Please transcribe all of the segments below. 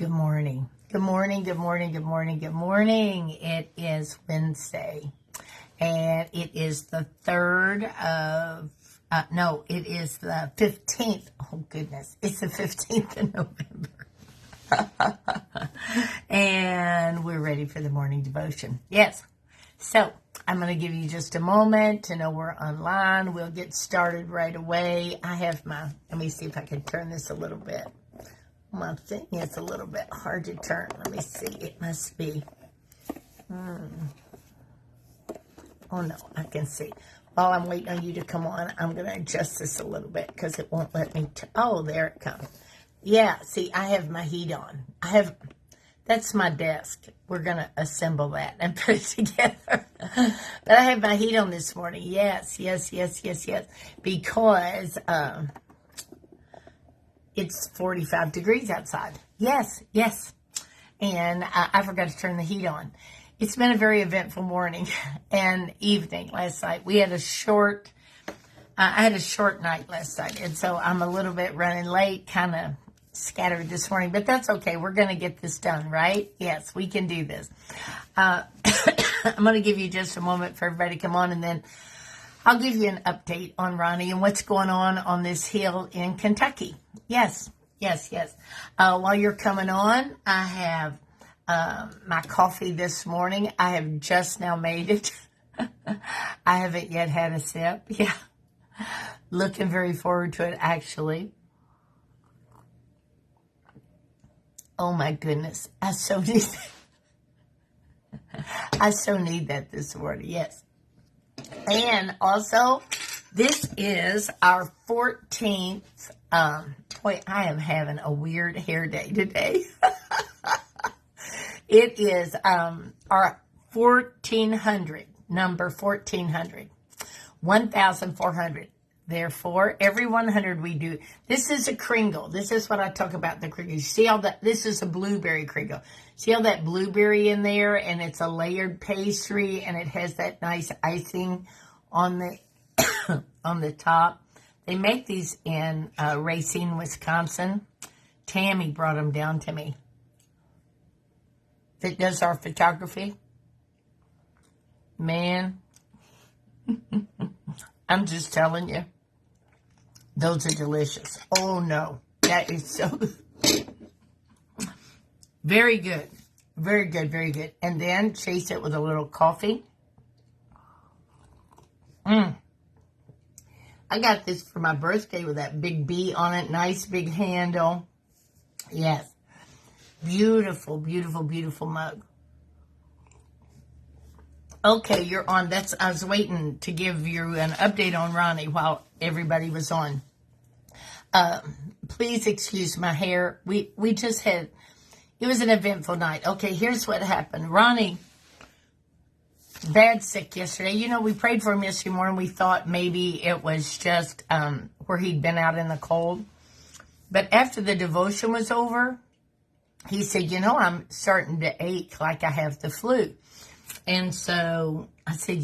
Good morning. Good morning, good morning, good morning, good morning. It is Wednesday, and it is the 3rd of, it is the 15th. Oh, goodness. It's the 15th of November. And we're ready for the morning devotion. Yes. So, I'm going to give you just a moment to know we're online. We'll get started right away. Let me see if I can turn this a little bit. My thing is a little bit hard to turn. Let me see. It must be. Oh, no, I can see. While I'm waiting on you to come on, I'm going to adjust this a little bit because it won't let me. Oh, there it comes. Yeah, see, I have my heat on. That's my desk. We're going to assemble that and put it together. But I have my heat on this morning. Yes. Because it's 45 degrees outside. Yes. And I forgot to turn the heat on. It's been a very eventful morning and evening last night. I had a short night last night. And so I'm a little bit running late, kind of scattered this morning. But that's okay. We're going to get this done, right? Yes, we can do this. I'm going to give you just a moment for everybody to come on, and then I'll give you an update on Ronnie and what's going on this hill in Kentucky. Yes. While you're coming on, I have my coffee this morning. I have just now made it. I haven't yet had a sip. Yeah. Looking very forward to it, actually. Oh, my goodness. I so need that this morning. Yes. And also, this is our 14th, boy, I am having a weird hair day today. It is our 1400, number 1400, 1,400. Therefore, every 100 we do, this is a kringle. This is what I talk about, the kringle. You see all that? This is a blueberry kringle. See all that blueberry in there? And it's a layered pastry, and it has that nice icing on the on the top. They make these in Racine, Wisconsin. Tammy brought them down to me. That does our photography. Man, I'm just telling you. Those are delicious. Oh, no. That is so very good. Very good. And then chase it with a little coffee. I got this for my birthday with that big B on it. Nice big handle. Yes. Beautiful mug. Okay, you're on. I was waiting to give you an update on Ronnie while everybody was on. Please excuse my hair. We just had, it was an eventful night. Okay, here's what happened. Ronnie, bad sick yesterday. You know, we prayed for him yesterday morning. We thought maybe it was just where he'd been out in the cold. But after the devotion was over, he said, I'm starting to ache like I have the flu. And so I said,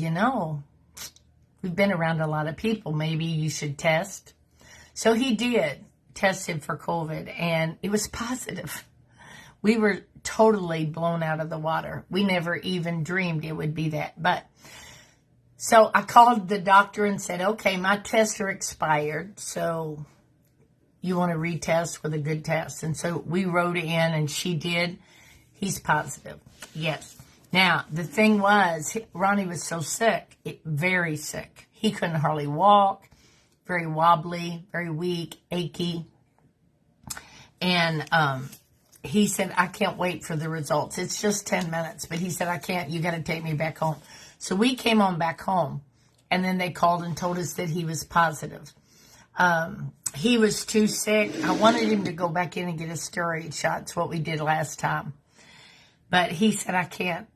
we've been around a lot of people. Maybe you should test. So he did, tested for COVID, and it was positive. We were totally blown out of the water. We never even dreamed it would be that. But so I called the doctor and said, okay, my tests are expired. So you want to retest with a good test? And so we wrote it in, and she did. He's positive. Yes. Now, the thing was, Ronnie was so sick, very sick. He couldn't hardly walk, very wobbly, very weak, achy. And he said, I can't wait for the results. It's just 10 minutes. But he said, I can't. You got to take me back home. So we came on back home. And then they called and told us that he was positive. He was too sick. I wanted him to go back in and get a steroid shot. It's what we did last time. But he said, I can't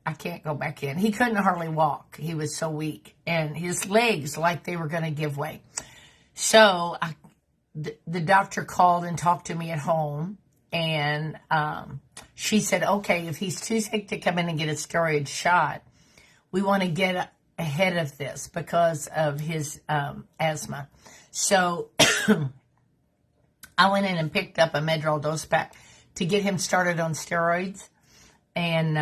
go back in. He couldn't hardly walk. He was so weak. And his legs, like they were going to give way. So the doctor called and talked to me at home. And she said, okay, if he's too sick to come in and get a steroid shot, we want to get ahead of this because of his asthma. So I went in and picked up a Medrol dose pack to get him started on steroids. And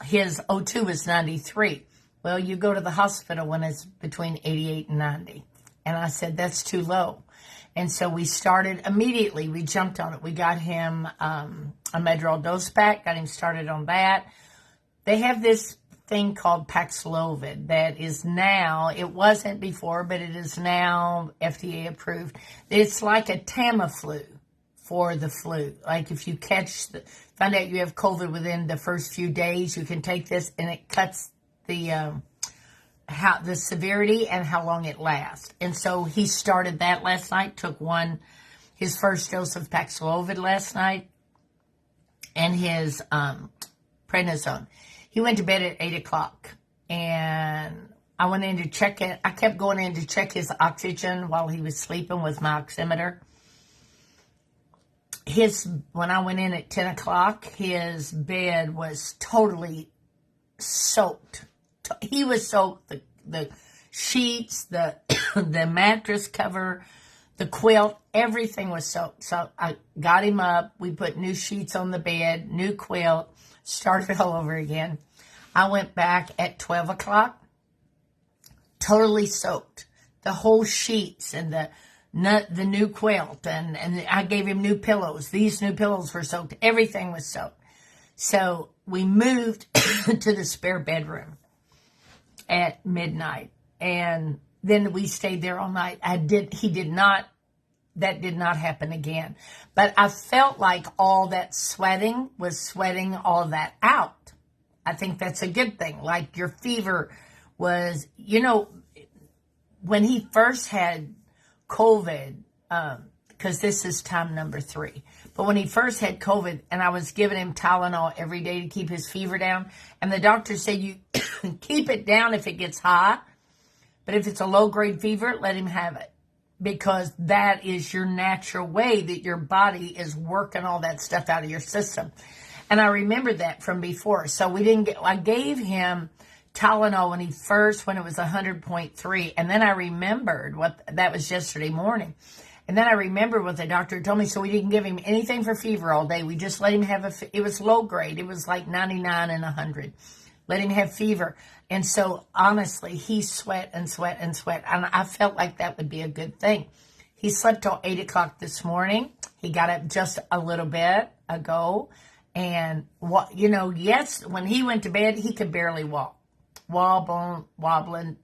his O2 was 93. Well, you go to the hospital when it's between 88 and 90. And I said, that's too low. And so we started immediately. We jumped on it. We got him a Medrol dose pack, got him started on that. They have this thing called Paxlovid that is now, it wasn't before, but it is now FDA approved. It's like a Tamiflu for the flu. Like if you find out you have COVID within the first few days, you can take this and it cuts the severity and how long it lasts. And so he started that last night, took his first dose of Paxlovid last night, and his prednisone. He went to bed at 8 o'clock, and I went in to check it. I kept going in to check his oxygen while he was sleeping with my oximeter. When I went in at 10 o'clock, his bed was totally soaked. He was soaked. The sheets, the the mattress cover, the quilt, everything was soaked. So I got him up. We put new sheets on the bed, new quilt, started all over again. I went back at 12 o'clock, totally soaked. The whole sheets and the new quilt, and I gave him new pillows. These new pillows were soaked. Everything was soaked. So we moved to the spare bedroom at midnight, and then we stayed there all night. That did not happen again. But I felt like all that sweating was sweating all that out. I think that's a good thing. Like your fever was, when he first had COVID, because this is time number 3. But when he first had COVID, and I was giving him Tylenol every day to keep his fever down, and the doctor said you keep it down if it gets high, but if it's a low-grade fever, let him have it, because that is your natural way that your body is working all that stuff out of your system. And I remember that from before. So I gave him Tylenol when it was 100.3, and then I remembered that was yesterday morning. And then I remembered what the doctor told me, so we didn't give him anything for fever all day. We just let him have it was low grade. It was like 99 and 100. Let him have fever. And so, honestly, he sweat and sweat and sweat. And I felt like that would be a good thing. He slept till 8 o'clock this morning. He got up just a little bit ago. And, yes, when he went to bed, he could barely walk. Wobbling,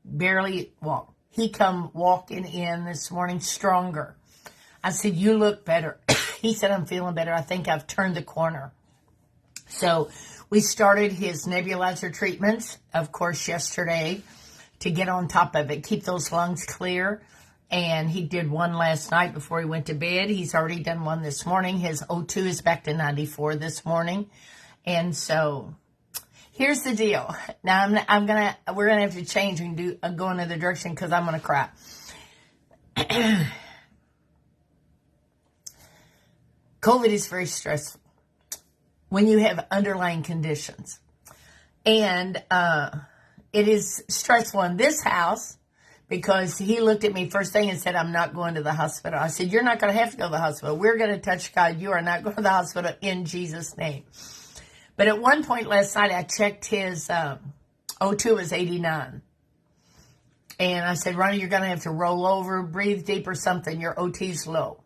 barely walk. He come walking in this morning stronger. I said, you look better. He said, I'm feeling better. I think I've turned the corner. So we started his nebulizer treatments, of course, yesterday to get on top of it, keep those lungs clear. And he did one last night before he went to bed. He's already done one this morning. His O2 is back to 94 this morning. And so here's the deal. Now we're gonna have to change and go in another direction because I'm gonna cry. COVID is very stressful when you have underlying conditions, and it is stressful in this house because he looked at me first thing and said, "I'm not going to the hospital." I said, "You're not going to have to go to the hospital. We're going to touch God. You are not going to the hospital in Jesus' name." But at one point last night, I checked his O2 was 89. And I said, "Ronnie, you're going to have to roll over, breathe deep or something. Your OT's low."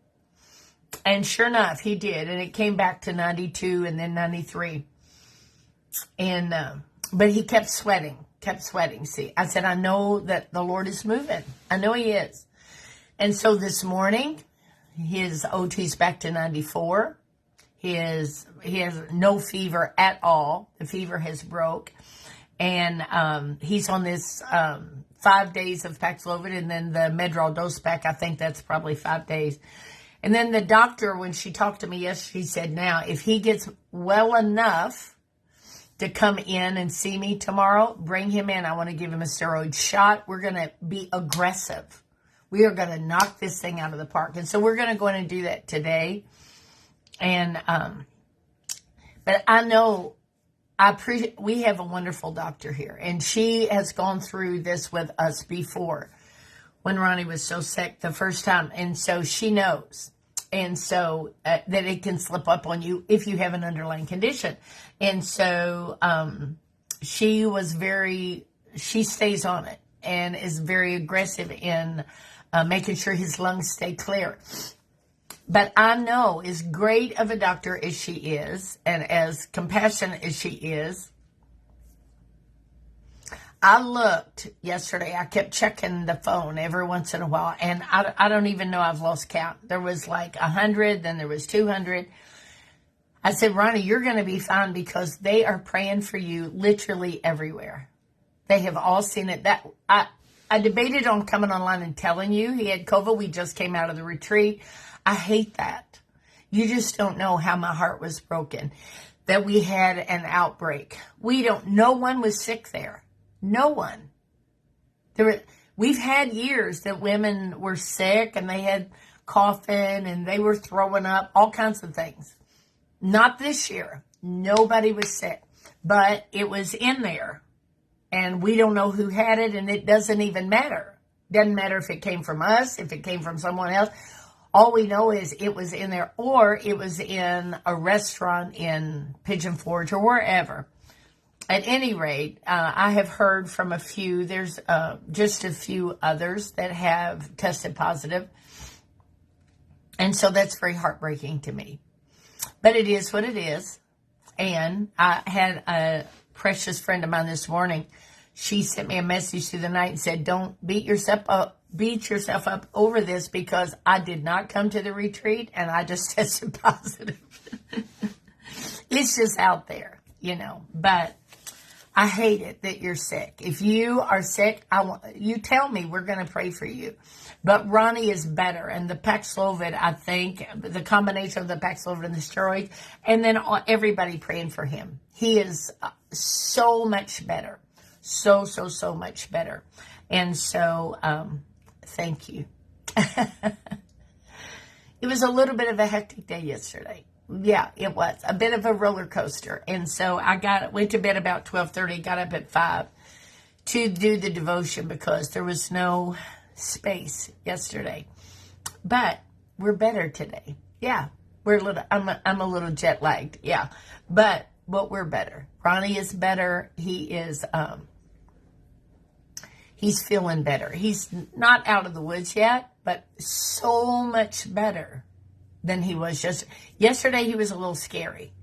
And sure enough, he did. And it came back to 92 and then 93. And but he kept sweating. See, I said, I know that the Lord is moving. I know he is. And so this morning, his OT's back to 94. He has no fever at all. The fever has broke. And he's on this 5 days of Paxlovid and then the Medrol dose pack. I think that's probably 5 days. And then the doctor, when she talked to me yesterday, she said, now, if he gets well enough to come in and see me tomorrow, bring him in. I want to give him a steroid shot. We're going to be aggressive. We are going to knock this thing out of the park. And so we're going to go in and do that today. And, but I know, we have a wonderful doctor here. And she has gone through this with us before when Ronnie was so sick the first time. And so she knows. And so that it can slip up on you if you have an underlying condition. And so she stays on it and is very aggressive in making sure his lungs stay clear. But I know, as great of a doctor as she is, and as compassionate as she is, I looked yesterday, I kept checking the phone every once in a while, and I don't even know, I've lost count. There was like 100, then there was 200. I said, Ronnie, you're going to be fine because they are praying for you literally everywhere. They have all seen it. That I debated on coming online and telling you he had COVID. We just came out of the retreat. I hate that. You just don't know how my heart was broken that we had an outbreak. No one was sick there. No one. We've had years that women were sick and they had coughing and they were throwing up, all kinds of things. Not this year. Nobody was sick, but it was in there. And we don't know who had it, and it doesn't even matter. Doesn't matter if it came from us, if it came from someone else. All we know is it was in there, or it was in a restaurant in Pigeon Forge or wherever. At any rate, I have heard from a few. There's just a few others that have tested positive. And so that's very heartbreaking to me. But it is what it is. And I had a precious friend of mine this morning. She sent me a message through the night and said, don't beat yourself up over this, because I did not come to the retreat and I just tested positive. It's just out there, but I hate it that you're sick. If you are sick, you tell me, we're going to pray for you. But Ronnie is better, and the Paxlovid, I think, the combination of the Paxlovid and the steroids, and then everybody praying for him. He is so much better. So much better. And so, thank you. It was a little bit of a hectic day yesterday. Yeah, it was a bit of a roller coaster. And so I went to bed about 12:30, got up at 5 to do the devotion because there was no space yesterday. But we're better today. Yeah, I'm a little jet lagged. Yeah, but we're better. Ronnie is better. He's feeling better. He's not out of the woods yet, but so much better than he was yesterday. He was a little scary.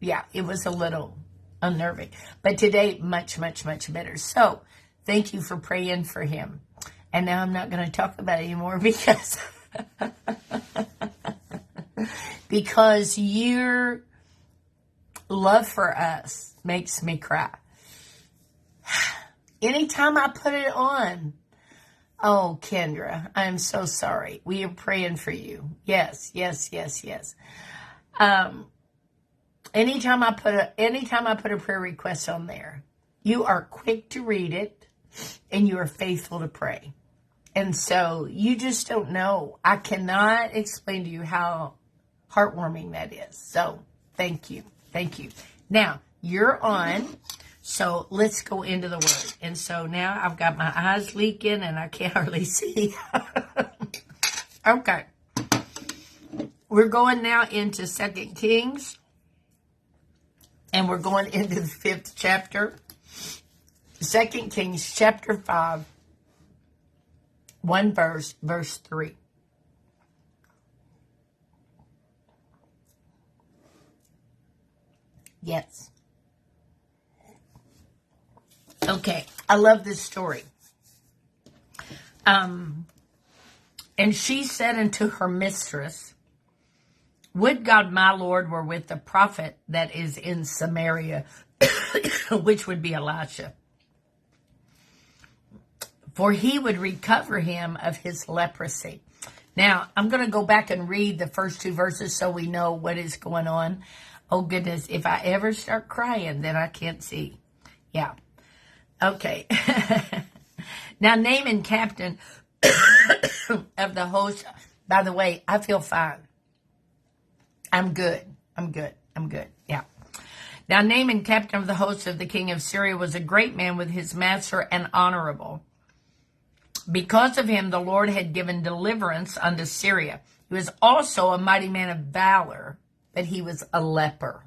Yeah, it was a little unnerving. But today, much better. So, thank you for praying for him. And now I'm not going to talk about it anymore because your love for us makes me cry. Anytime I put it on, oh, Kendra, I'm so sorry. We are praying for you. Yes. Anytime I put a prayer request on there, you are quick to read it and you are faithful to pray. And so you just don't know. I cannot explain to you how heartwarming that is. So thank you. Now you're on. So let's go into the word. And so now I've got my eyes leaking and I can't hardly see. Okay. We're going now into 2 Kings. And we're going into the 5th chapter. 2 Kings chapter 5. 1 verse 3. Yes. Okay, I love this story. And she said unto her mistress, would God my Lord were with the prophet that is in Samaria, which would be Elisha. For he would recover him of his leprosy. Now, I'm going to go back and read the first 2 verses so we know what is going on. Oh, goodness, if I ever start crying, then I can't see. Yeah. Okay. Now, Naaman, captain of the host. By the way, I feel fine. I'm good. Yeah. Now, Naaman, captain of the host of the king of Syria, was a great man with his master and honorable. Because of him, the Lord had given deliverance unto Syria. He was also a mighty man of valor, but he was a leper.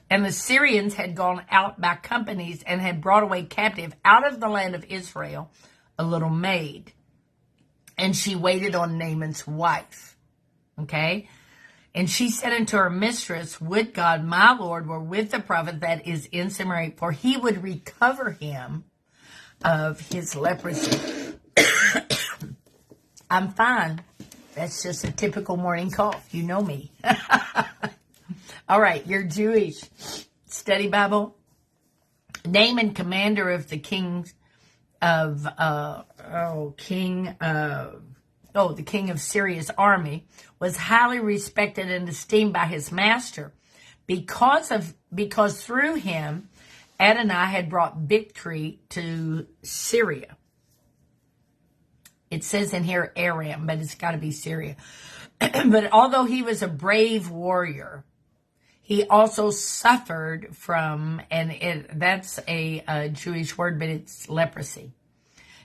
And the Syrians had gone out by companies and had brought away captive out of the land of Israel a little maid. And she waited on Naaman's wife. Okay? And she said unto her mistress, would God my Lord were with the prophet that is in Samaria, for he would recover him of his leprosy. I'm fine. That's just a typical morning cough. You know me. All right, your Jewish study Bible. Naaman, commander of the king of Syria's army, was highly respected and esteemed by his master because through him Adonai had brought victory to Syria. It says in here Aram, but it's got to be Syria. But although he was a brave warrior, he also suffered from, that's a Jewish word, but it's leprosy.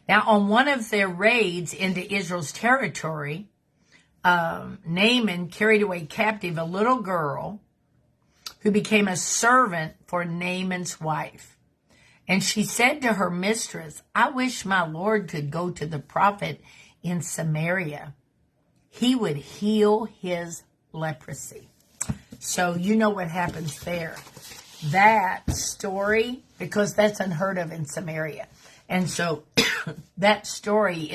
Now, on one of their raids into Israel's territory, Naaman carried away captive a little girl who became a servant for Naaman's wife. And she said to her mistress, I wish my Lord could go to the prophet in Samaria. He would heal his leprosy. So you know what happens there. That story, because that's unheard of in Samaria. And so that story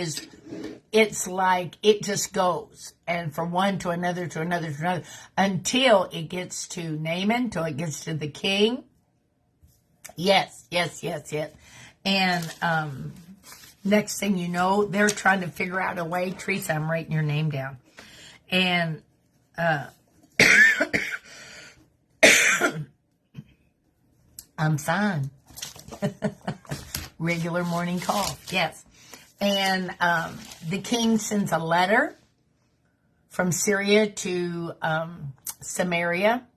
it's like it just goes. And from one to another, to another, to another, until it gets to Naaman, till it gets to the king. Yes. And next thing you know, they're trying to figure out a way. Teresa, I'm writing your name down. And I'm fine. Regular morning cough, yes. And the king sends a letter from Syria to Samaria,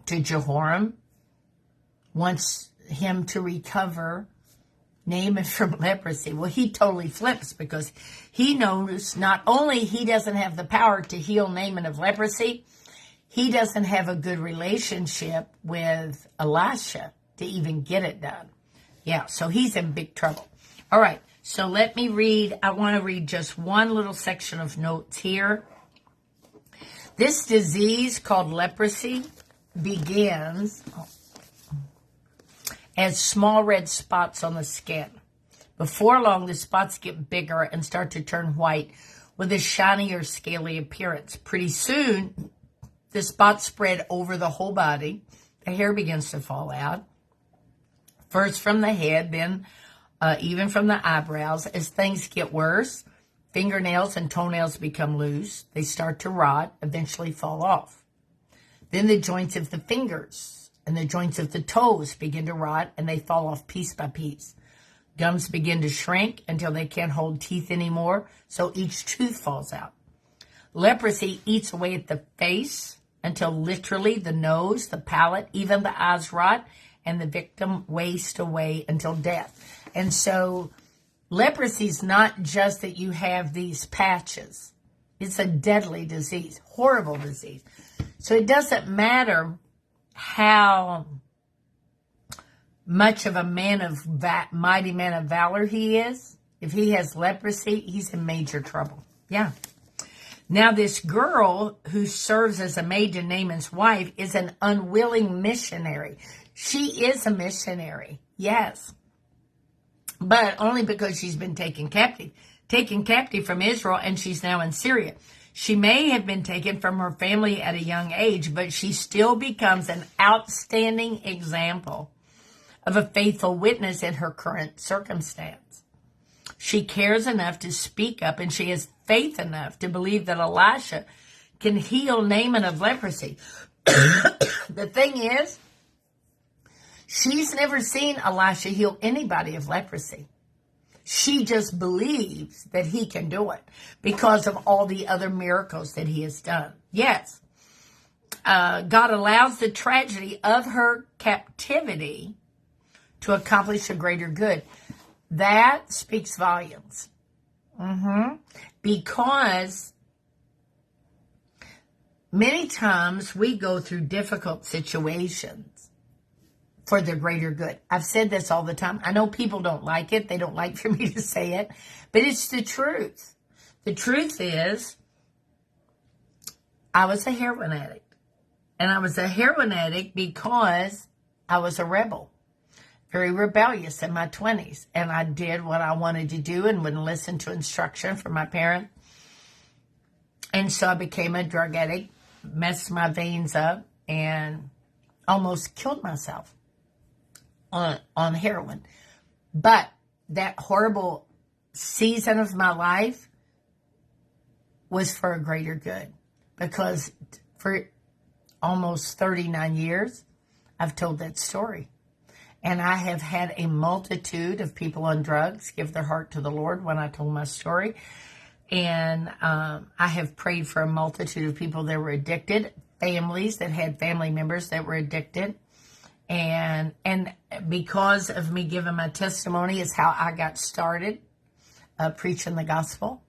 to Jehoram, wants him to recover Naaman from leprosy. Well, he totally flips because he knows not only he doesn't have the power to heal Naaman of leprosy, he doesn't have a good relationship with Elisha to even get it done. Yeah, so he's in big trouble. All right, so let me read. I want to read just one little section of notes here. This disease called leprosy begins as small red spots on the skin. Before long, the spots get bigger and start to turn white with a shiny or scaly appearance. Pretty soon, the spots spread over the whole body. The hair begins to fall out. First from the head, then even from the eyebrows. As things get worse, fingernails and toenails become loose. They start to rot, eventually fall off. Then the joints of the fingers and the joints of the toes begin to rot, and they fall off piece by piece. Gums begin to shrink until they can't hold teeth anymore, so each tooth falls out. Leprosy eats away at the face until literally the nose, the palate, even the eyes rot, and the victim wastes away until death. And so leprosy is not just that you have these patches. It's a deadly disease, horrible disease. So it doesn't matter how much of a mighty man of valor he is. If he has leprosy, he's in major trouble. Yeah. Now, this girl who serves as a maid to Naaman's wife is an unwilling missionary. She is a missionary, yes, but only because she's been taken captive from Israel, and she's now in Syria. She may have been taken from her family at a young age, but she still becomes an outstanding example of a faithful witness in her current circumstance. She cares enough to speak up, and she has faith enough to believe that Elisha can heal Naaman of leprosy. The thing is, she's never seen Elisha heal anybody of leprosy. She just believes that he can do it because of all the other miracles that he has done. Yes, God allows the tragedy of her captivity to accomplish a greater good. That speaks volumes. Because many times we go through difficult situations for the greater good. I've said this all the time. I know people don't like it. They don't like for me to say it, but it's the truth. The truth is, I was a heroin addict. And I was a heroin addict because I was a rebel, very rebellious in my 20s. And I did what I wanted to do and wouldn't listen to instruction from my parents. And so I became a drug addict, messed my veins up, and almost killed myself on heroin. But that horrible season of my life was for a greater good, because for almost 39 years, I've told that story. And I have had a multitude of people on drugs give their heart to the Lord when I told my story. And I have prayed for a multitude of people that were addicted, families that had family members that were addicted. And because of me giving my testimony is how I got started preaching the gospel.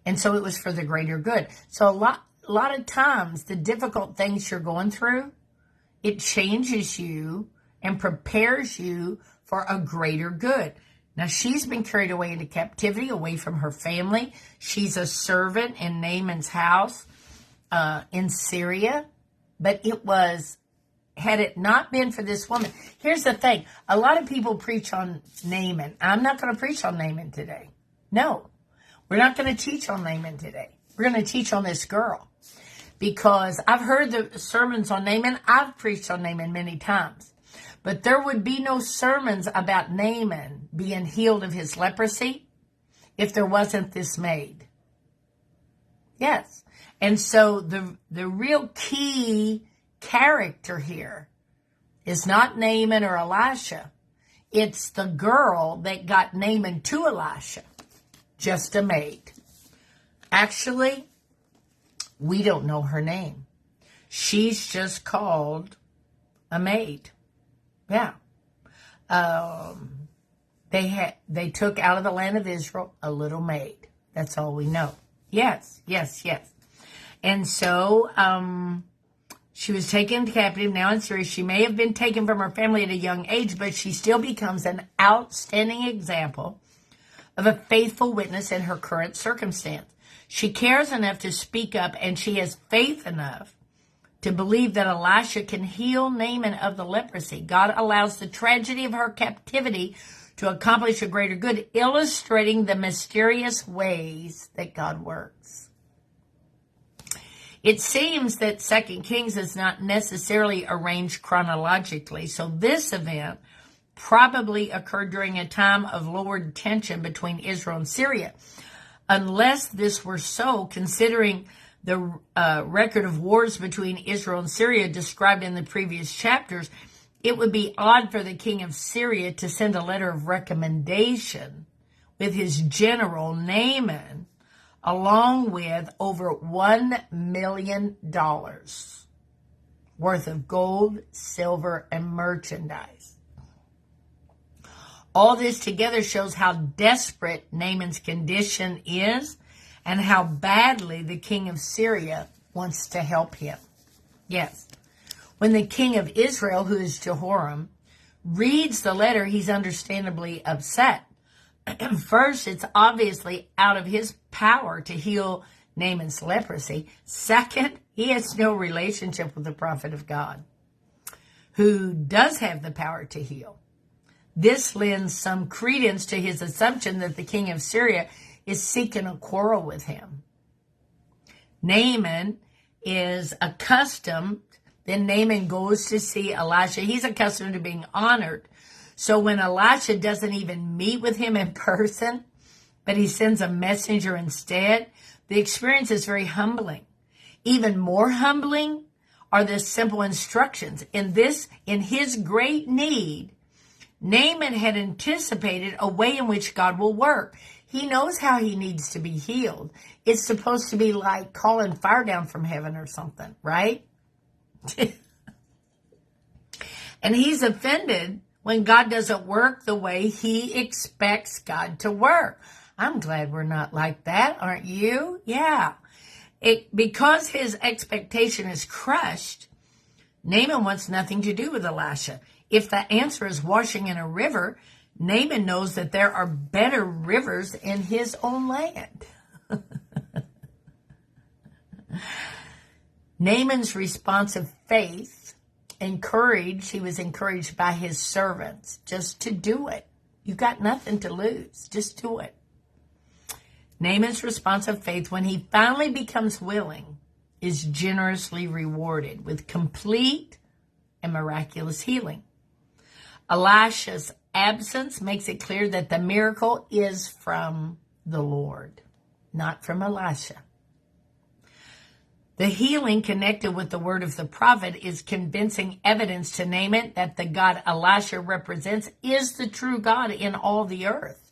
And so it was for the greater good. So a lot of times, the difficult things you're going through, it changes you and prepares you for a greater good. Now, she's been carried away into captivity, away from her family. She's a servant in Naaman's house in Syria. But had it not been for this woman. Here's the thing. A lot of people preach on Naaman. I'm not going to preach on Naaman today. No, we're not going to teach on Naaman today. We're going to teach on this girl. Because I've heard the sermons on Naaman. I've preached on Naaman many times. But there would be no sermons about Naaman being healed of his leprosy if there wasn't this maid. Yes. And so the real key character here is not Naaman or Elisha. It's the girl that got Naaman to Elisha. Just a maid. Actually, we don't know her name. She's just called a maid. Yeah. They took out of the land of Israel a little maid. That's all we know. Yes. And so she was taken captive now in Syria. She may have been taken from her family at a young age, but she still becomes an outstanding example of a faithful witness in her current circumstance. She cares enough to speak up, and she has faith enough to believe that Elisha can heal Naaman of the leprosy. God allows the tragedy of her captivity to accomplish a greater good, illustrating the mysterious ways that God works. It seems that 2 Kings is not necessarily arranged chronologically, so this event probably occurred during a time of lowered tension between Israel and Syria. Unless this were so, considering the record of wars between Israel and Syria described in the previous chapters, it would be odd for the king of Syria to send a letter of recommendation with his general Naaman, along with over $1 million worth of gold, silver, and merchandise. All this together shows how desperate Naaman's condition is and how badly the king of Syria wants to help him. Yes. When the king of Israel, who is Jehoram, reads the letter, he's understandably upset. First, it's obviously out of his power to heal Naaman's leprosy. Second, he has no relationship with the prophet of God, who does have the power to heal. This lends some credence to his assumption that the king of Syria is seeking a quarrel with him. Naaman is accustomed, then Naaman goes to see Elisha. He's accustomed to being honored. So when Elisha doesn't even meet with him in person, but he sends a messenger instead, the experience is very humbling. Even more humbling are the simple instructions. In his great need, Naaman had anticipated a way in which God will work. He knows how he needs to be healed. It's supposed to be like calling fire down from heaven or something, right? And he's offended when God doesn't work the way he expects God to work. I'm glad we're not like that, aren't you? Yeah. Because his expectation is crushed, Naaman wants nothing to do with Elisha. If the answer is washing in a river, Naaman knows that there are better rivers in his own land. Naaman's response of faith, he was encouraged by his servants just to do it. You got nothing to lose. Just do it. Naaman's response of faith, when he finally becomes willing, is generously rewarded with complete and miraculous healing. Elisha's absence makes it clear that the miracle is from the Lord, not from Elisha. The healing connected with the word of the prophet is convincing evidence to Naaman that the God Elisha represents is the true God in all the earth.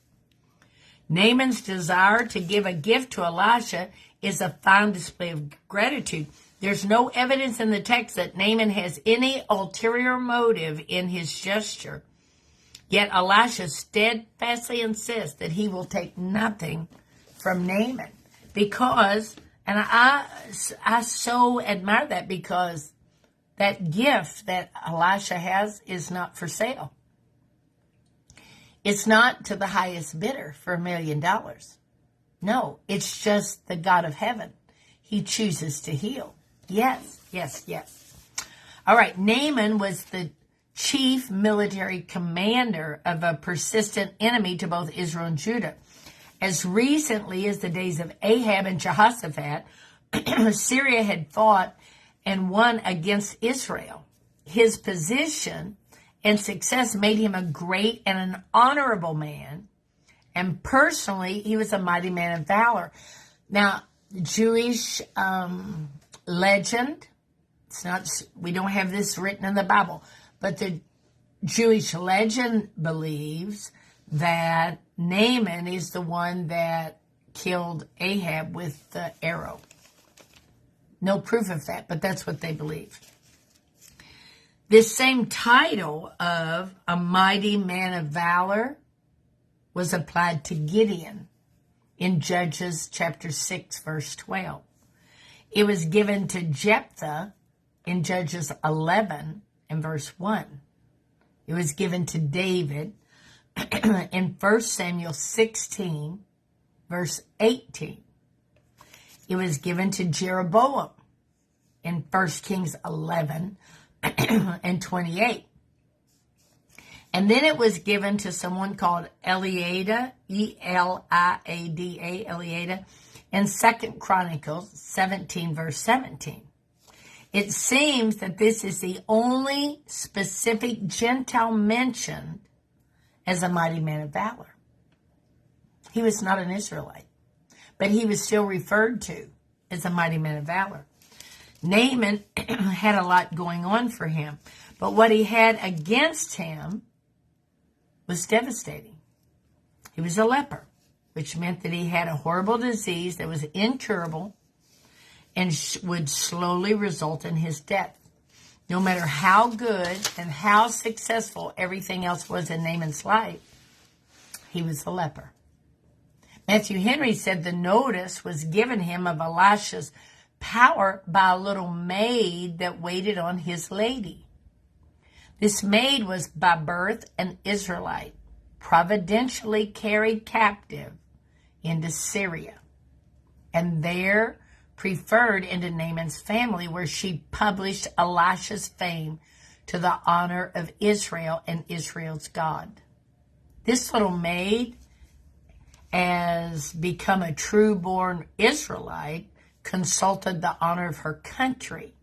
Naaman's desire to give a gift to Elisha is a fine display of gratitude. There's no evidence in the text that Naaman has any ulterior motive in his gesture. Yet Elisha steadfastly insists that he will take nothing from Naaman because, and I so admire that, because that gift that Elisha has is not for sale. It's not to the highest bidder for $1 million. No, it's just the God of heaven. He chooses to heal. Yes, yes, yes. All right, Naaman was the chief military commander of a persistent enemy to both Israel and Judah. As recently as the days of Ahab and Jehoshaphat, Syria had fought and won against Israel. His position and success made him a great and an honorable man, and personally, he was a mighty man of valor. Now, Jewish legend, we don't have this written in the Bible, but the Jewish legend believes that Naaman is the one that killed Ahab with the arrow. No proof of that, but that's what they believe. This same title of a mighty man of valor was applied to Gideon in Judges chapter 6, verse 12. It was given to Jephthah in Judges 11 and verse 1. It was given to David in 1 Samuel 16, verse 18. It was given to Jeroboam in 1 Kings 11 and 28. And then it was given to someone called Eliada, E-L-I-A-D-A, Eliada, in 2 Chronicles 17, verse 17. It seems that this is the only specific Gentile mentioned as a mighty man of valor. He was not an Israelite, but he was still referred to as a mighty man of valor. Naaman had a lot going on for him, but what he had against him was devastating. He was a leper, which meant that he had a horrible disease that was incurable and would slowly result in his death. No matter how good and how successful everything else was in Naaman's life, he was a leper. Matthew Henry said the notice was given him of Elisha's power by a little maid that waited on his lady. This maid was by birth an Israelite, providentially carried captive into Syria, and there preferred into Naaman's family, where she published Elisha's fame to the honor of Israel and Israel's God. This little maid has become a true-born Israelite, consulted the honor of her country,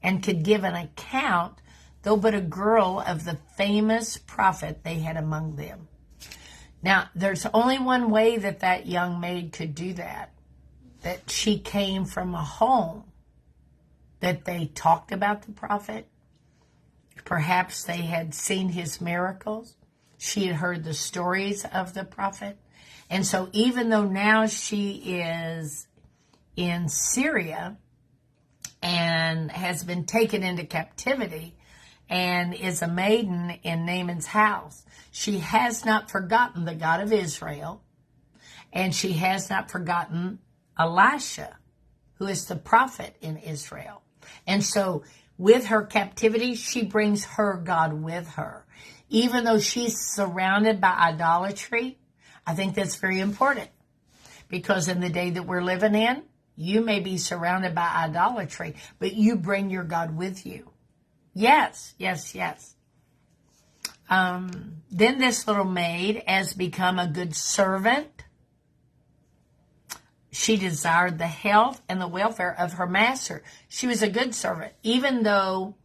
and could give an account, though but a girl, of the famous prophet they had among them. Now, there's only one way that that young maid could do that she came from a home that they talked about the prophet. Perhaps they had seen his miracles. She had heard the stories of the prophet. And so even though now she is in Syria and has been taken into captivity and is a maiden in Naaman's house, she has not forgotten the God of Israel, and she has not forgotten Elisha, who is the prophet in Israel. And so with her captivity, she brings her God with her. Even though she's surrounded by idolatry, I think that's very important. Because in the day that we're living in, you may be surrounded by idolatry, but you bring your God with you. Yes, yes, yes. Then this little maid has become a good servant. She desired the health and the welfare of her master. She was a good servant, even though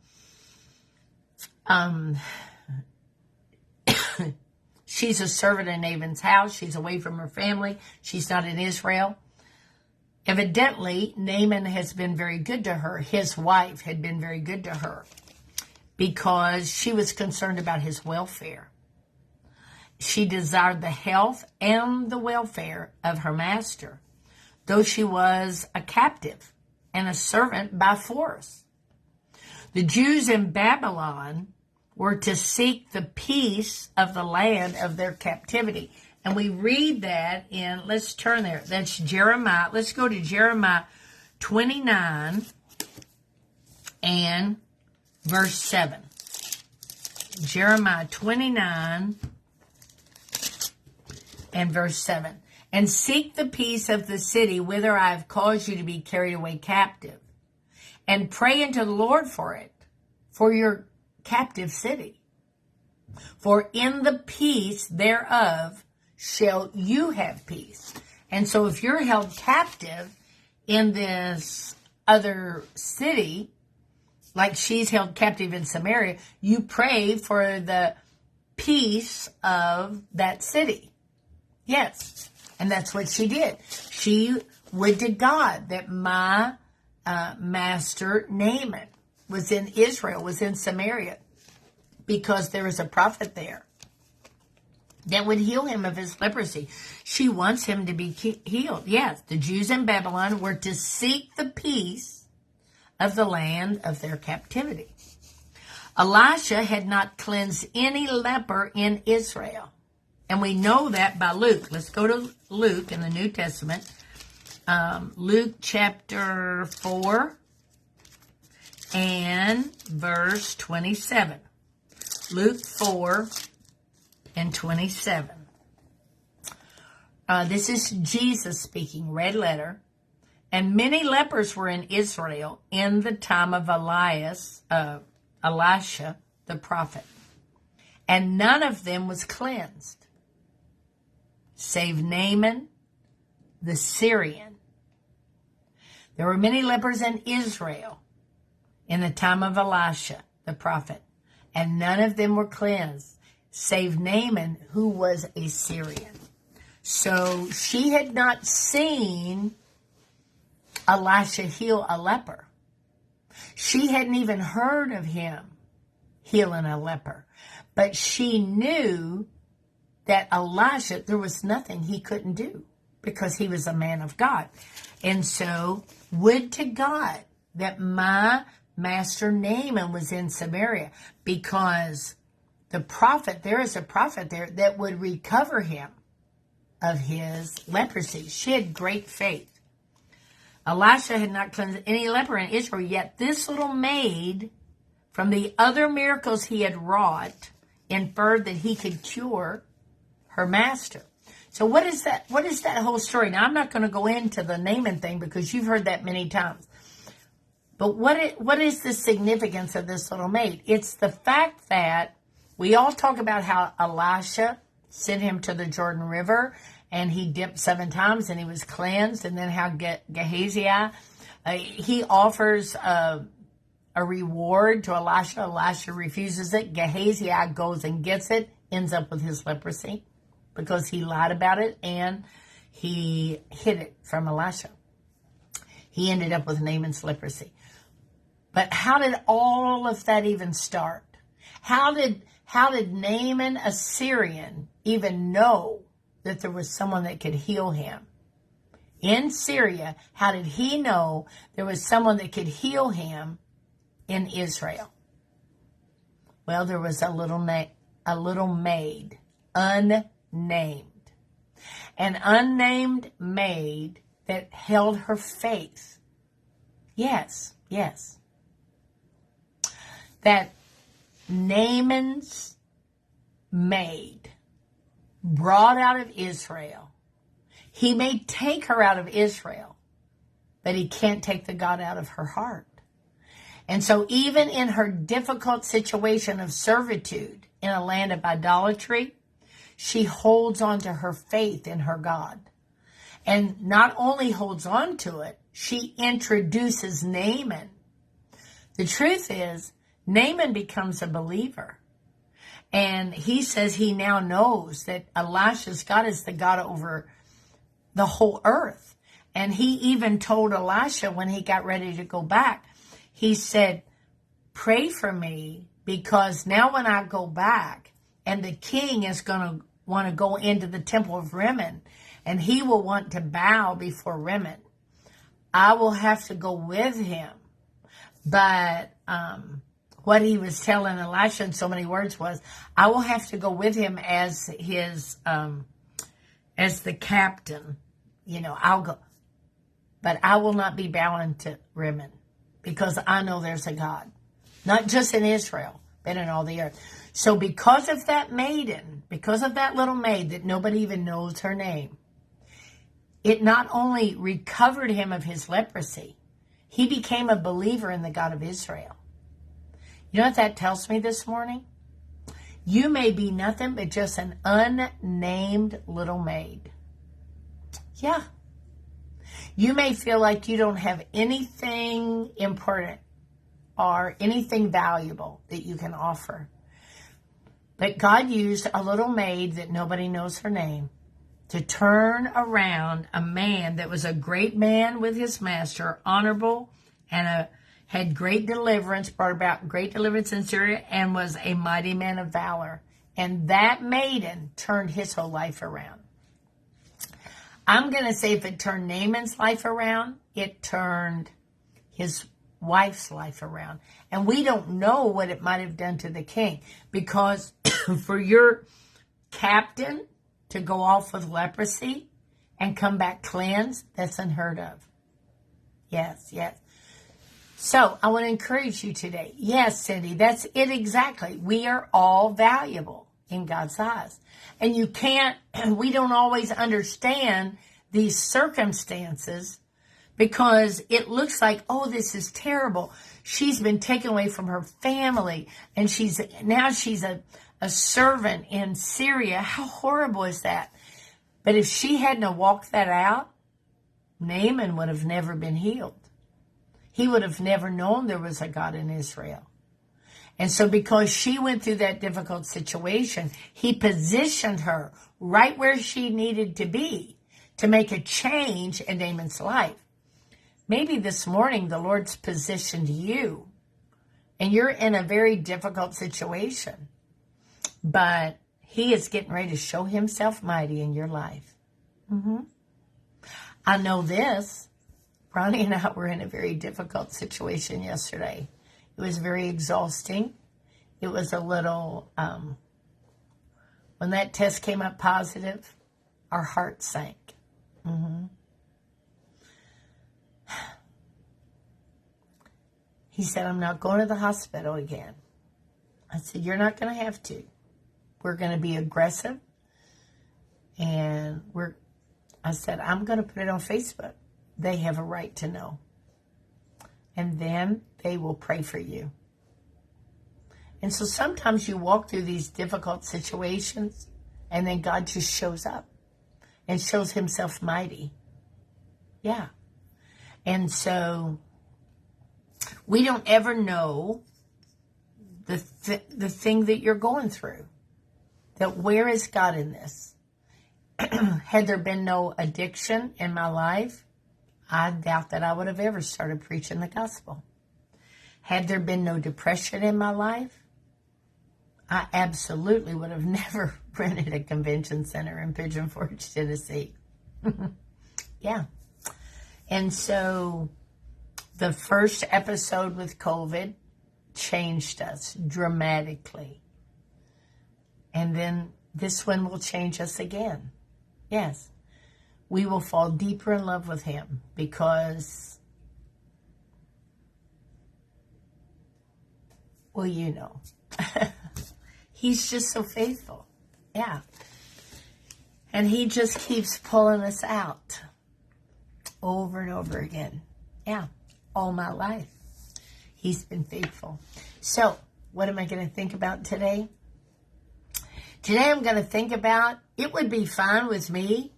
she's a servant in Naaman's house. She's away from her family. She's not in Israel. Evidently, Naaman has been very good to her. His wife had been very good to her because she was concerned about his welfare. She desired the health and the welfare of her master, though she was a captive and a servant by force. The Jews in Babylon were to seek the peace of the land of their captivity. And we read that in, let's turn there. That's Jeremiah. Let's go to Jeremiah 29 and verse 7. Jeremiah 29 and verse 7. And seek the peace of the city whither I have caused you to be carried away captive. And pray unto the Lord for it, for your captive city. For in the peace thereof shall you have peace. And so if you're held captive in this other city, like she's held captive in Samaria, you pray for the peace of that city. Yes. And that's what she did. She would to God that my master Naaman was in Israel, was in Samaria, because there was a prophet there that would heal him of his leprosy. She wants him to be healed. Yes, the Jews in Babylon were to seek the peace of the land of their captivity. Elisha had not cleansed any leper in Israel. And we know that by Luke. Let's go to Luke in the New Testament. Luke chapter 4 and verse 27. Luke 4 and 27. This is Jesus speaking, red letter. And many lepers were in Israel in the time of Elisha the prophet. And none of them was cleansed, save Naaman the Syrian. There were many lepers in Israel in the time of Elisha the prophet, and none of them were cleansed, save Naaman, who was a Syrian. So she had not seen Elisha heal a leper. She hadn't even heard of him healing a leper. But she knew that Elisha, there was nothing he couldn't do because he was a man of God. And so, would to God that my master Naaman was in Samaria, because the prophet, there is a prophet there that would recover him of his leprosy. She had great faith. Elisha had not cleansed any leper in Israel, yet this little maid, from the other miracles he had wrought, inferred that he could cure her master. So what is that? What is that whole story? Now, I'm not going to go into the Naaman thing because you've heard that many times. But what is the significance of this little maid? It's the fact that we all talk about how Elisha sent him to the Jordan River and he dipped 7 times and he was cleansed. And then how Gehazi, he offers a reward to Elisha. Elisha refuses it. Gehazi goes and gets it, ends up with his leprosy because he lied about it and he hid it from Elisha. He ended up with Naaman's leprosy. But how did all of that even start? How did Naaman, a Syrian, even know that there was someone that could heal him? In Syria, how did he know there was someone that could heal him in Israel? Well, there was a little maid, unnamed. An unnamed maid that held her faith Yes, yes. That Naaman's maid brought out of Israel. He may take her out of Israel, but he can't take the God out of her heart. And so even in her difficult situation of servitude in a land of idolatry, she holds on to her faith in her God. And not only holds on to it, she introduces Naaman. The truth is, Naaman becomes a believer. And he says he now knows that Elisha's God is the God over the whole earth. And he even told Elisha when he got ready to go back, he said, pray for me, because now when I go back and the king is going to want to go into the temple of Rimmon and he will want to bow before Rimmon, I will have to go with him. But what he was telling Elisha in so many words was, I will have to go with him as his, as the captain. You know, I'll go. But I will not be bowing to Rimmon, because I know there's a God. Not just in Israel, but in all the earth. So because of that maiden, because of that little maid that nobody even knows her name, it not only recovered him of his leprosy, he became a believer in the God of Israel. You know what that tells me this morning? You may be nothing but just an unnamed little maid. Yeah. You may feel like you don't have anything important or anything valuable that you can offer. But God used a little maid that nobody knows her name to turn around a man that was a great man with his master, honorable, and had great deliverance, brought about great deliverance in Syria, and was a mighty man of valor. And that maiden turned his whole life around. I'm going to say if it turned Naaman's life around, it turned his wife's life around. And we don't know what it might have done to the king, because for your captain to go off with leprosy and come back cleansed, that's unheard of. Yes, yes. So I want to encourage you today. Yes, Cindy, that's it exactly. We are all valuable in God's eyes. And you can't, we don't always understand these circumstances, because it looks like, oh, this is terrible. She's been taken away from her family, and she's a servant in Syria. How horrible is that? But if she hadn't walked that out, Naaman would have never been healed. He would have never known there was a God in Israel. And so because she went through that difficult situation, he positioned her right where she needed to be to make a change in Naaman's life. Maybe this morning the Lord's positioned you, and you're in a very difficult situation, but he is getting ready to show himself mighty in your life. I know this. Ronnie and I were in a very difficult situation yesterday. It was very exhausting. It was a little, when that test came up positive, our hearts sank. He said, I'm not going to the hospital again. I said, you're not going to have to. We're going to be aggressive. And I said, I'm going to put it on Facebook. They have a right to know. And then they will pray for you. And so sometimes you walk through these difficult situations, and then God just shows up and shows himself mighty. Yeah. And so we don't ever know the thing that you're going through. That where is God in this? Had there been no addiction in my life, I doubt that I would have ever started preaching the gospel. Had there been no depression in my life, I absolutely would have never rented a convention center in Pigeon Forge, Tennessee. Yeah. And so the first episode with COVID changed us dramatically. And then this one will change us again. Yes. We will fall deeper in love with him, because Well, you know. He's just so faithful. Yeah. And he just keeps pulling us out over and over again. Yeah. All my life. He's been faithful. So, what am I going to think about today? Today I'm going to think about, it would be fine with me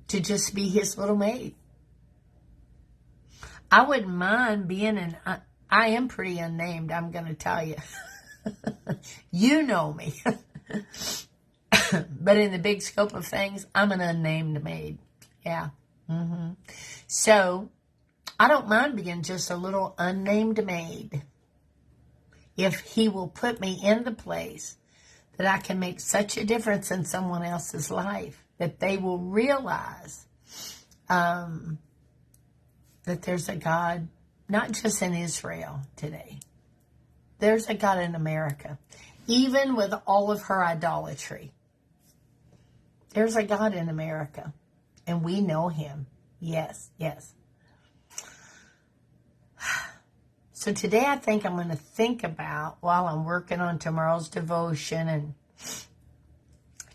to just be his little maid. I wouldn't mind being I am pretty unnamed, I'm going to tell you. You know me. But in the big scope of things, I'm an unnamed maid. Yeah. So, I don't mind being just a little unnamed maid. If he will put me in the place that I can make such a difference in someone else's life, that they will realize that there's a God, not just in Israel today. There's a God in America. Even with all of her idolatry, there's a God in America. And we know him. Yes, yes. So today I think I'm going to think about, while I'm working on tomorrow's devotion and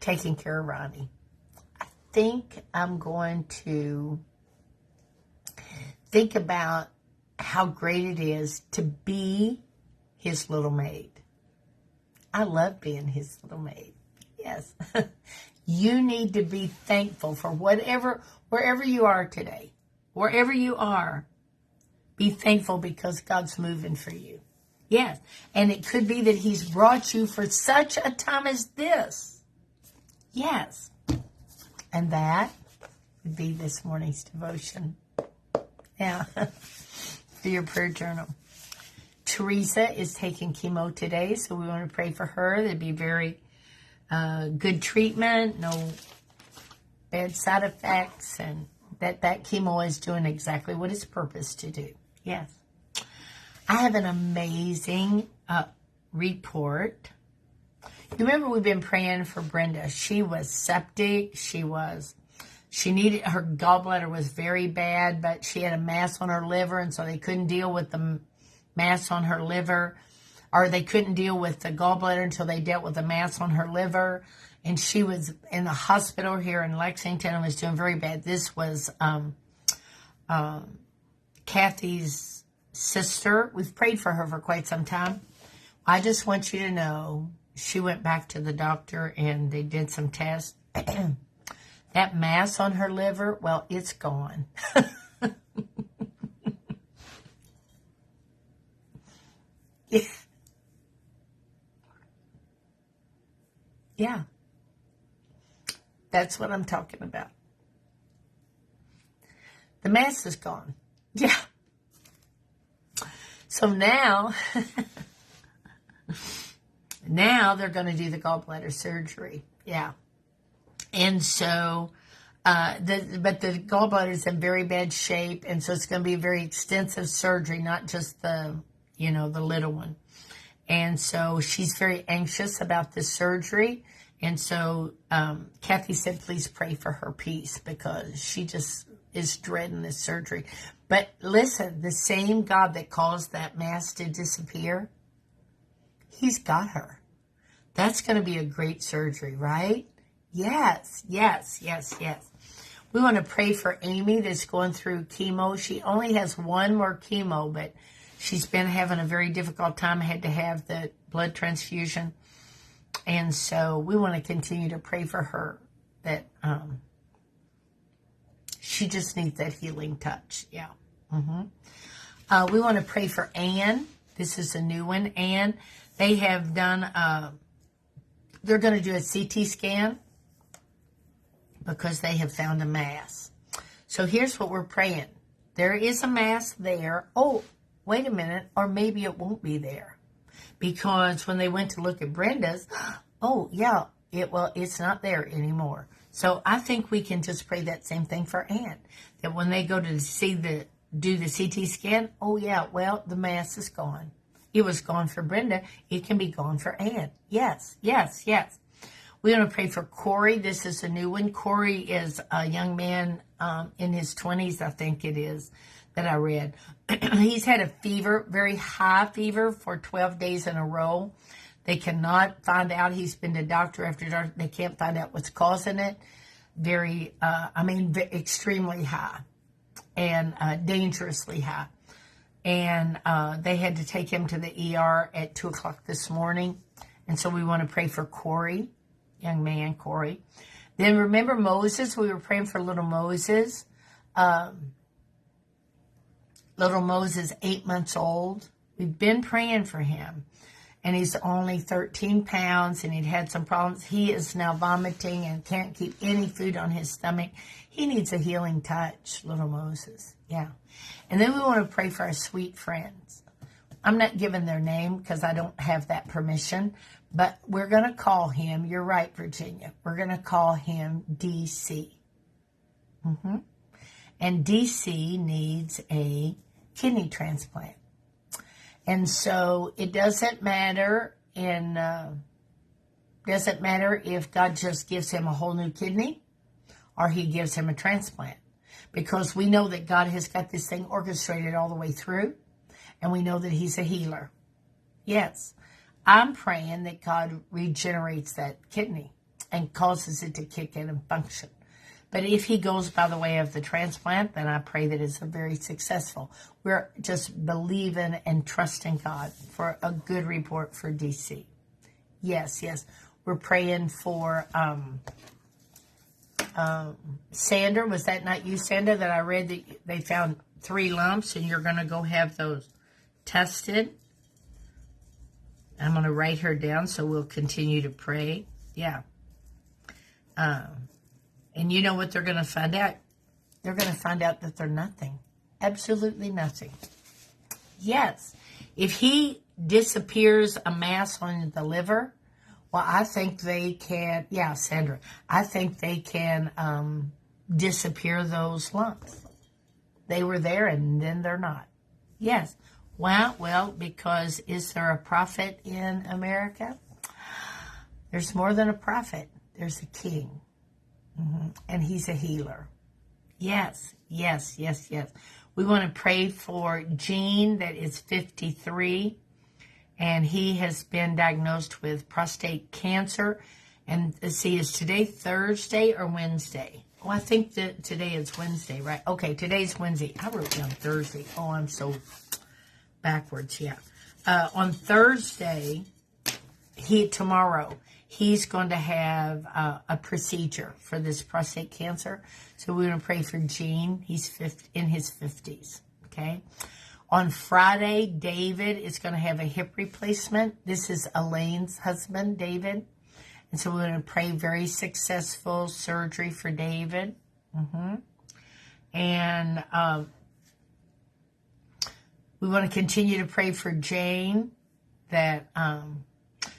taking care of Ronnie, I think I'm going to think about how great it is to be his little maid. I love being his little maid. Yes. You need to be thankful for wherever you are today. Wherever you are, be thankful because God's moving for you. Yes. And it could be that he's brought you for such a time as this. Yes. And that would be this morning's devotion. Yeah. For your prayer journal. Teresa is taking chemo today, so we want to pray for her. There'd be very good treatment, no bad side effects, and that chemo is doing exactly what it's purposed to do. Yes. I have an amazing report. You remember we've been praying for Brenda. She was septic. Her gallbladder was very bad, but she had a mass on her liver, and so they couldn't deal with the mass on her liver, or they couldn't deal with the gallbladder until they dealt with the mass on her liver. And she was in the hospital here in Lexington and was doing very bad. This was Kathy's sister. We've prayed for her for quite some time. I just want you to know, she went back to the doctor and they did some tests. That mass on her liver, well, it's gone. Yeah. That's what I'm talking about. The mass is gone. Yeah. So now, they're going to do the gallbladder surgery. Yeah. And so, but the gallbladder is in very bad shape, and so it's going to be a very extensive surgery, not just the little one. And so she's very anxious about this surgery. And so Kathy said, please pray for her peace because she just is dreading this surgery. But listen, the same God that caused that mass to disappear, he's got her. That's going to be a great surgery, right? Yes, yes, yes, yes. We want to pray for Amy that's going through chemo. She only has one more chemo, but she's been having a very difficult time, had to have the blood transfusion. And so we want to continue to pray for her that she just needs that healing touch. Yeah. We want to pray for Ann. This is a new one. Ann, they have done, they're going to do a CT scan because they have found a mass. So here's what we're praying. There is a mass there. Oh, wait a minute, or maybe it won't be there. Because when they went to look at Brenda's, oh, yeah, it's not there anymore. So I think we can just pray that same thing for Ann. That when they go to do the CT scan, oh, yeah, well, the mass is gone. It was gone for Brenda. It can be gone for Ann. Yes, yes, yes. We want to pray for Corey. This is a new one. Corey is a young man in his 20s, I think it is, that I read. He's had a fever, very high fever for 12 days in a row. They cannot find out. He's been to doctor after doctor. They can't find out what's causing it. Extremely high and dangerously high. And they had to take him to the ER at 2 o'clock this morning. And so we want to pray for Corey, young man, Corey. Then remember Moses? We were praying for little Moses. Little Moses, 8 months old. We've been praying for him. And he's only 13 pounds, and he'd had some problems. He is now vomiting and can't keep any food on his stomach. He needs a healing touch, little Moses. Yeah. And then we want to pray for our sweet friends. I'm not giving their name because I don't have that permission, but we're going to call him, you're right, Virginia, we're going to call him DC. And DC needs a kidney transplant. And so it doesn't matter if God just gives him a whole new kidney or he gives him a transplant. Because we know that God has got this thing orchestrated all the way through. And we know that he's a healer. Yes. I'm praying that God regenerates that kidney and causes it to kick in and function. But if he goes by the way of the transplant, then I pray that it's a very successful. We're just believing and trusting God for a good report for DC. Yes, yes. We're praying for Sandra. Was that not you, Sandra, that I read that they found 3 lumps and you're going to go have those tested? I'm going to write her down so we'll continue to pray. Yeah. And you know what they're going to find out? They're going to find out that they're nothing. Absolutely nothing. Yes. If he disappears a mass on the liver, well, I think they can, yeah, Sandra, I think they can disappear those lumps. They were there and then they're not. Yes. Well, because is there a prophet in America? There's more than a prophet. There's a king. And he's a healer. Yes, yes, yes, yes. We want to pray for Gene that is 53. And he has been diagnosed with prostate cancer. And let's see, is today Thursday or Wednesday? Oh, I think that today is Wednesday, right? Okay, today's Wednesday. I wrote down Thursday. Oh, I'm so backwards, yeah. On Thursday, tomorrow, he's going to have a procedure for this prostate cancer. So we're going to pray for Gene. He's in his 50s, okay? On Friday, David is going to have a hip replacement. This is Elaine's husband, David. And so we're going to pray very successful surgery for David. And we want to continue to pray for Jane that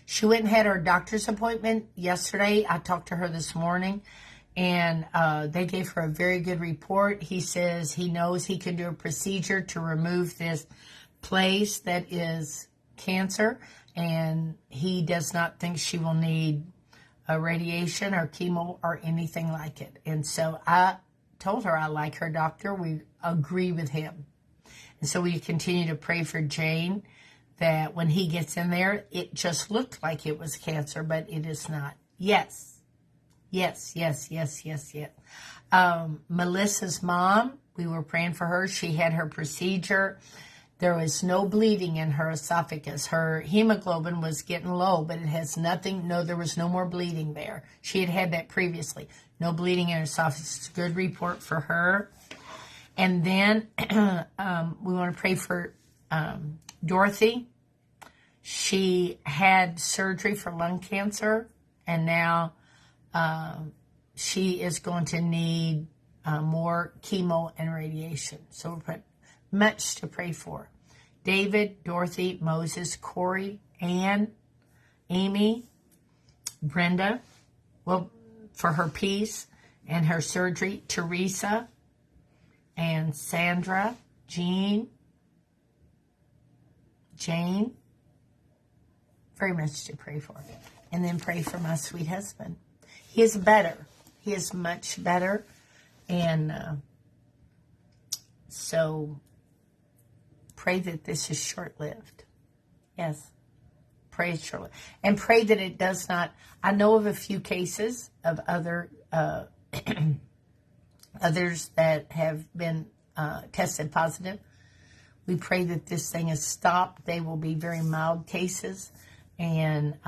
she went and had her doctor's appointment yesterday. I talked to her this morning, and they gave her a very good report. He says he knows he can do a procedure to remove this place that is cancer, and he does not think she will need radiation or chemo or anything like it. And so I told her I like her doctor. We agree with him. And so we continue to pray for Jane, that when he gets in there, it just looked like it was cancer, but it is not. Yes. Yes, yes, yes, yes, yes. Melissa's mom, we were praying for her. She had her procedure. There was no bleeding in her esophagus. Her hemoglobin was getting low, but it has nothing. No, there was no more bleeding there. She had had that previously. No bleeding in her esophagus. Good report for her. And then we want to pray for Dorothy. She had surgery for lung cancer, and now she is going to need more chemo and radiation. So we're putting much to pray for. David, Dorothy, Moses, Corey, Ann, Amy, Brenda, well, for her peace and her surgery, Teresa, and Sandra, Jane, very much to pray for. And then pray for my sweet husband. He is better. He is much better. And So pray that this is short-lived. Yes. Pray it's short-lived. And pray that it does not. I know of a few cases of other others that have been tested positive. We pray that this thing is stopped. They will be very mild cases and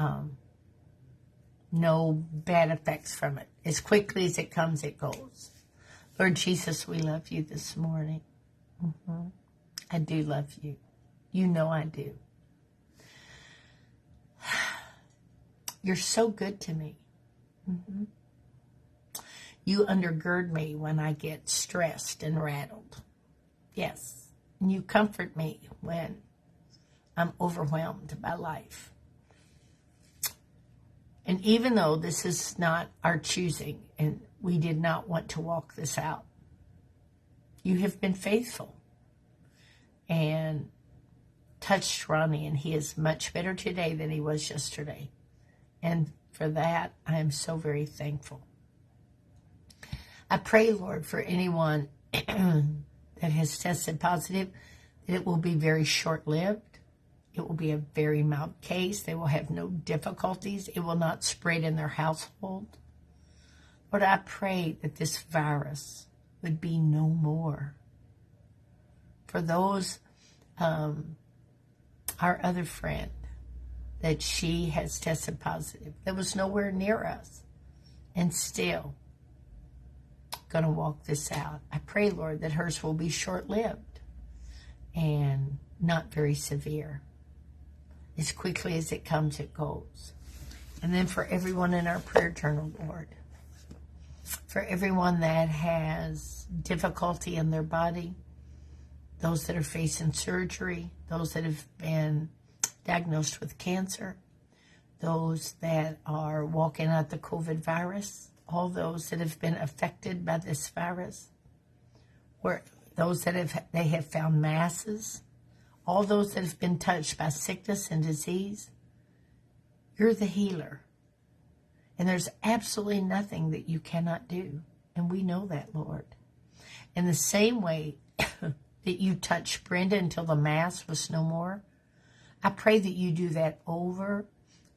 no bad effects from it. As quickly as it comes, it goes. Lord Jesus, we love you this morning. I do love you. You know I do. You're so good to me. You undergird me when I get stressed and rattled. Yes. And you comfort me when I'm overwhelmed by life. And even though this is not our choosing and we did not want to walk this out, you have been faithful and touched Ronnie, and he is much better today than he was yesterday. And for that, I am so very thankful. I pray, Lord, for anyone that has tested positive, that it will be very short-lived. It will be a very mild case. They will have no difficulties. It will not spread in their household. Lord, I pray that this virus would be no more. For those, our other friend, that she has tested positive, that was nowhere near us, and still going to walk this out. I pray, Lord, that hers will be short-lived and not very severe. As quickly as it comes, it goes. And then for everyone in our prayer journal, Lord, for everyone that has difficulty in their body, those that are facing surgery, those that have been diagnosed with cancer, those that are walking out the COVID virus, all those that have been affected by this virus, or those that have found masses, all those that have been touched by sickness and disease. You're the healer. And there's absolutely nothing that you cannot do. And we know that, Lord. In the same way that you touched Brenda until the mass was no more, I pray that you do that over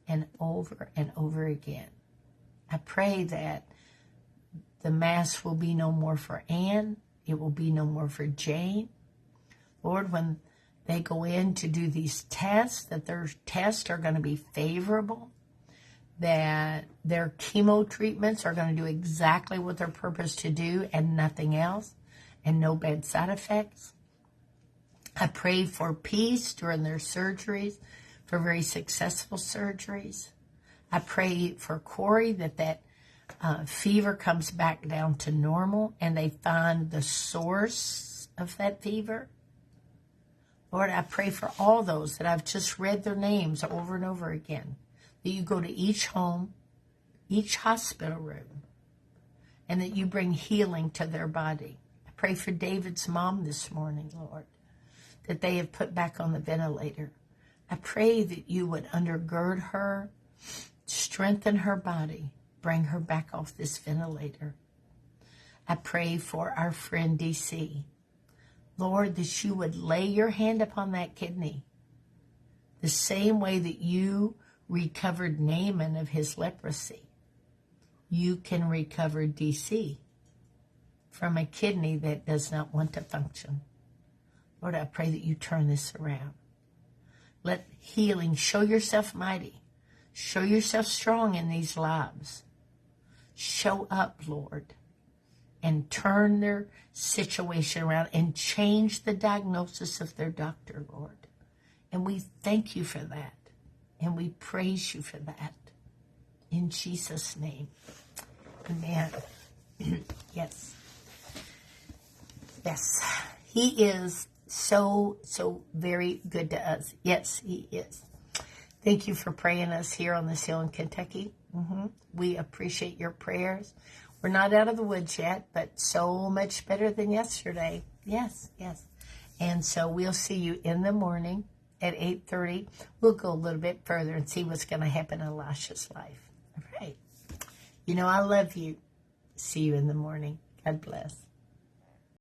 and over and over again. I pray that the mass will be no more for Ann. It will be no more for Jane. Lord, when they go in to do these tests, that their tests are going to be favorable, that their chemo treatments are going to do exactly what they're purposed to do and nothing else, and no bad side effects. I pray for peace during their surgeries, for very successful surgeries. I pray for Corey that fever comes back down to normal and they find the source of that fever. Lord, I pray for all those that I've just read their names over and over again, that you go to each home, each hospital room, and that you bring healing to their body. I pray for David's mom this morning, Lord, that they have put back on the ventilator. I pray that you would undergird her, strengthen her body, bring her back off this ventilator. I pray for our friend DC. Lord, that you would lay your hand upon that kidney, the same way that you recovered Naaman of his leprosy. You can recover DC from a kidney that does not want to function. Lord, I pray that you turn this around. Let healing, show yourself mighty. Show yourself strong in these lives. Show up, Lord, and turn their situation around and change the diagnosis of their doctor, Lord. And we thank you for that. And we praise you for that. In Jesus' name. Amen. Yes. Yes. He is so very good to us. Yes, he is. Thank you for praying us here on this hill in Kentucky. We appreciate your prayers. We're not out of the woods yet, but so much better than yesterday. Yes, yes. And so we'll see you in the morning at 8:30. We'll go a little bit further and see what's going to happen in Elisha's life. All right. You know I love you. See you in the morning. God bless.